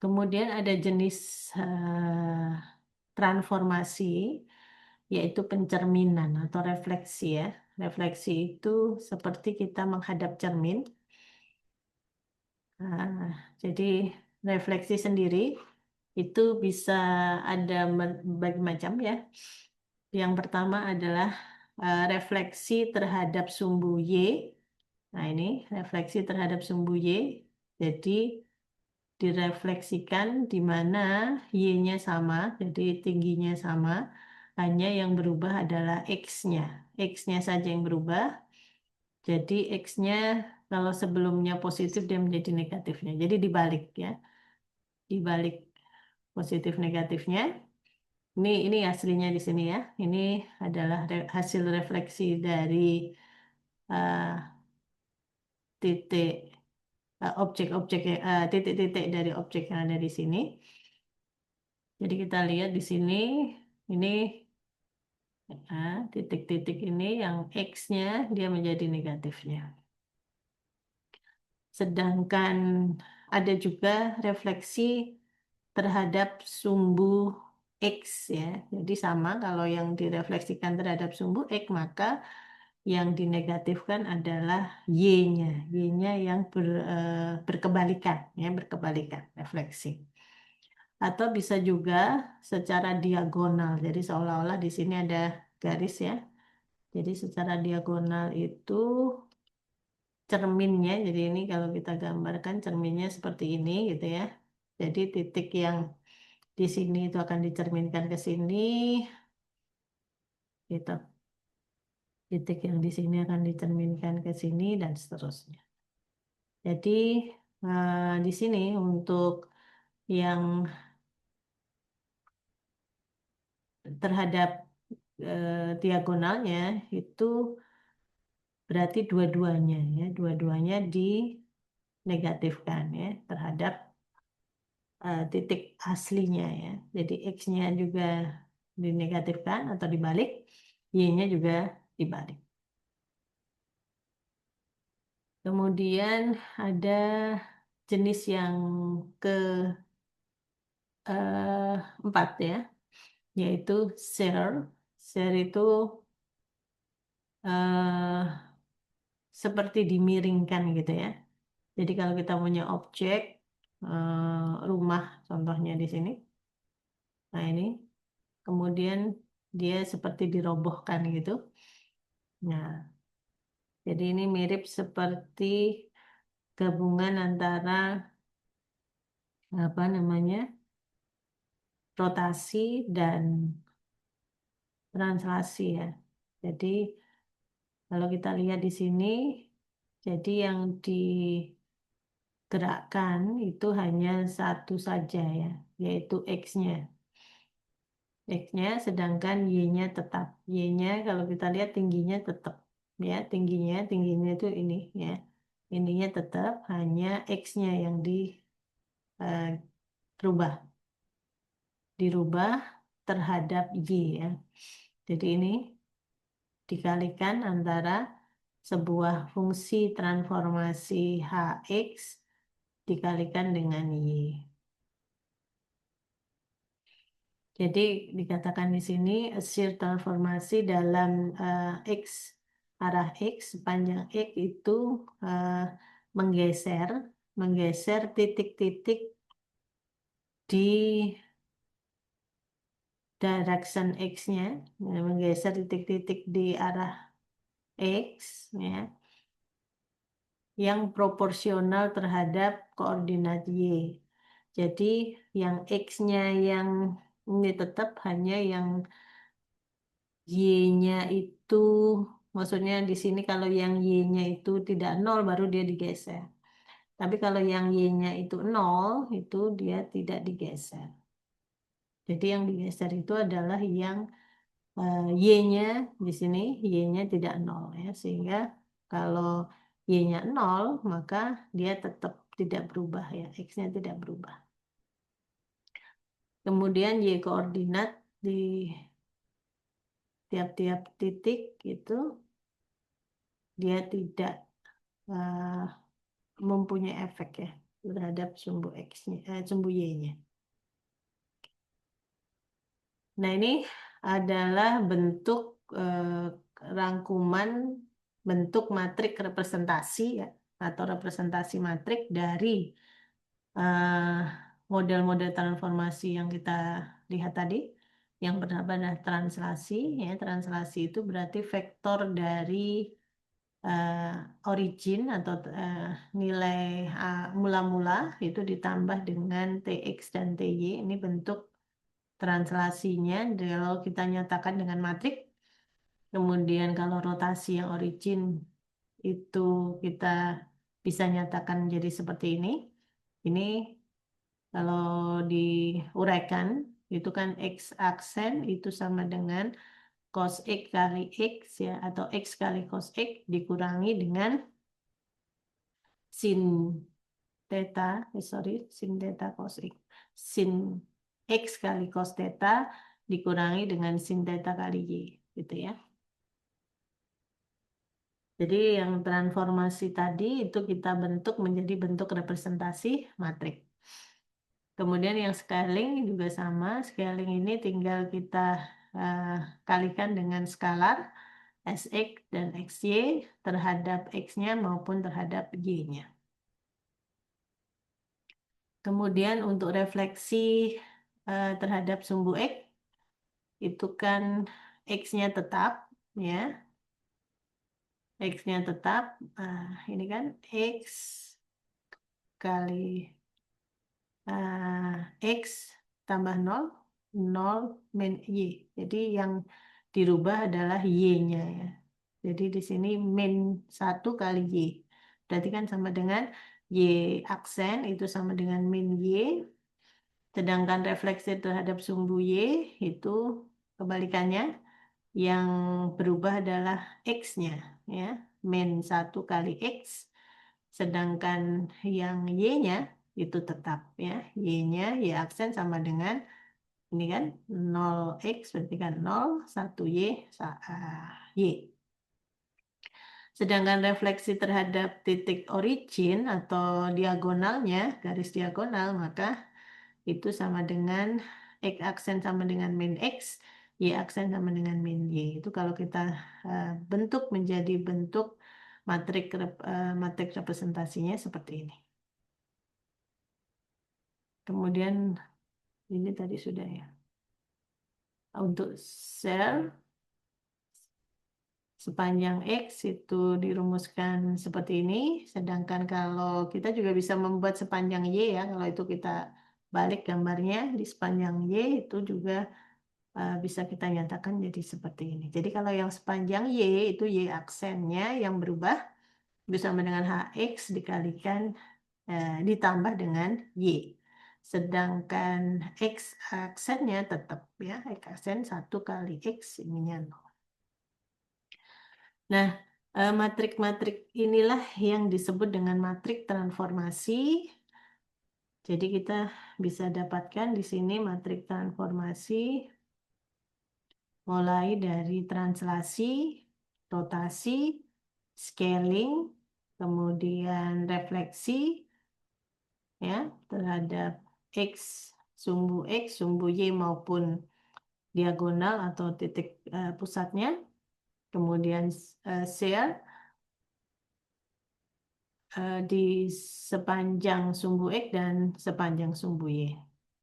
Kemudian ada jenis transformasi, yaitu pencerminan atau refleksi ya. Refleksi itu seperti kita menghadap cermin. Nah, jadi refleksi sendiri itu bisa ada berbagai macam ya. Yang pertama adalah refleksi terhadap sumbu Y. Nah, ini refleksi terhadap sumbu Y. Jadi direfleksikan di mana Y-nya sama, jadi tingginya sama, hanya yang berubah adalah X-nya. X-nya saja yang berubah, jadi X-nya kalau sebelumnya positif dia menjadi negatifnya. Jadi dibalik ya, dibalik positif negatifnya. Ini aslinya di sini ya. Ini adalah hasil refleksi dari uh, titik objek-objek titik-titik dari objek yang ada di sini. Jadi kita lihat di sini, ini titik-titik ini yang X-nya dia menjadi negatifnya. Sedangkan ada juga refleksi terhadap sumbu X ya. Jadi sama kalau yang direfleksikan terhadap sumbu X, maka yang dinegatifkan adalah Y-nya. Y-nya yang berkebalikan, ya, berkebalikan refleksi. Atau bisa juga secara diagonal. Jadi seolah-olah di sini ada garis ya. Jadi secara diagonal itu cerminnya. Jadi ini kalau kita gambarkan cerminnya seperti ini gitu ya. Jadi titik yang di sini itu akan dicerminkan ke sini, gitu. Titik yang di sini akan dicerminkan ke sini dan seterusnya. Jadi di sini untuk yang terhadap diagonalnya itu berarti dua-duanya ya, dua-duanya dinegatifkan ya terhadap titik aslinya ya. Jadi X-nya juga dinegatifkan atau dibalik, Y-nya juga dibalik. Kemudian ada jenis yang keempat ya, yaitu share. Share itu eh, seperti dimiringkan gitu ya. Jadi kalau kita punya objek rumah, contohnya di sini, nah ini, kemudian dia seperti dirobohkan gitu. Nah, jadi ini mirip seperti gabungan antara apa namanya rotasi dan translasi ya. Jadi kalau kita lihat di sini, jadi yang digerakkan itu hanya satu saja ya, yaitu X-nya. X-nya, sedangkan Y-nya tetap. Y-nya kalau kita lihat tingginya tetap ya, tingginya itu ini ya. Ininya tetap, hanya X-nya yang dirubah, dirubah terhadap Y ya. Jadi ini dikalikan antara sebuah fungsi transformasi HX dikalikan dengan Y. Jadi dikatakan di sini shear transformasi dalam X, arah X, panjang X itu eh, menggeser, menggeser titik-titik di direction X-nya, menggeser titik-titik di arah X, ya, yang proporsional terhadap koordinat Y. Jadi yang X-nya yang ini tetap, hanya yang Y-nya itu, maksudnya di sini kalau yang Y-nya itu tidak nol baru dia digeser. Tapi kalau yang Y-nya itu nol, itu dia tidak digeser. Jadi yang digeser itu adalah yang Y-nya di sini, Y-nya tidak nol ya. Sehingga kalau Y-nya nol, maka dia tetap tidak berubah ya, X-nya tidak berubah. Kemudian Y koordinat di tiap-tiap titik itu dia tidak mempunyai efek ya. terhadap sumbu X-nya, sumbu Y-nya. Nah, ini adalah bentuk rangkuman bentuk matrik representasi ya, atau representasi matrik dari eh, model-model transformasi yang kita lihat tadi. Yang pertama translasi, ya translasi itu berarti vektor dari eh, origin atau nilai mula-mula itu ditambah dengan TX dan TY. Ini bentuk translasinya kalau kita nyatakan dengan matrik. Kemudian kalau rotasi yang origin itu kita bisa nyatakan jadi seperti ini. Ini kalau diuraikan itu kan X aksen itu sama dengan cos X kali X ya, atau X kali cos X dikurangi dengan sin theta, sorry, sin theta cos X. Sin X kali cos theta dikurangi dengan sin theta kali Y, gitu ya. Jadi yang transformasi tadi itu kita bentuk menjadi bentuk representasi matrik. Kemudian yang scaling juga sama. Scaling ini tinggal kita eh, kalikan dengan skalar Sx dan Xy terhadap X-nya maupun terhadap Y-nya. Kemudian untuk refleksi terhadap sumbu X, itu kan X-nya tetap, ya. X-nya tetap, ini kan X kali X tambah 0, 0 min Y. Jadi yang dirubah adalah Y-nya ya. Jadi di sini min 1 kali Y. Berarti kan sama dengan Y aksen itu sama dengan min Y. Sedangkan refleksi terhadap sumbu Y itu kebalikannya. Yang berubah adalah X-nya ya. Min 1 kali X. Sedangkan yang Y-nya itu tetap ya. Y-nya, Y aksen sama dengan ini kan 0x berarti kan 0, 1 Y, Y. Sedangkan refleksi terhadap titik origin atau diagonalnya, garis diagonal, maka itu sama dengan X aksen sama dengan min X, Y aksen sama dengan min Y. Itu kalau kita bentuk menjadi bentuk matrik representasinya seperti ini. Kemudian ini tadi sudah ya. Untuk sel sepanjang X itu dirumuskan seperti ini. Sedangkan kalau kita juga bisa membuat sepanjang Y ya. Kalau itu kita balik gambarnya di sepanjang Y itu juga bisa kita nyatakan jadi seperti ini. Jadi kalau yang sepanjang Y itu Y aksennya yang berubah itu sama dengan HX dikalikan ditambah dengan Y. Sedangkan X aksennya tetap ya, X aksen 1 kali X ininya 0. Nah, matrik-matrik inilah yang disebut dengan matrik transformasi. Jadi kita bisa dapatkan di sini matrik transformasi mulai dari translasi, rotasi, scaling, kemudian refleksi ya terhadap X, sumbu Y maupun diagonal atau titik pusatnya, kemudian share di sepanjang sumbu X dan sepanjang sumbu Y.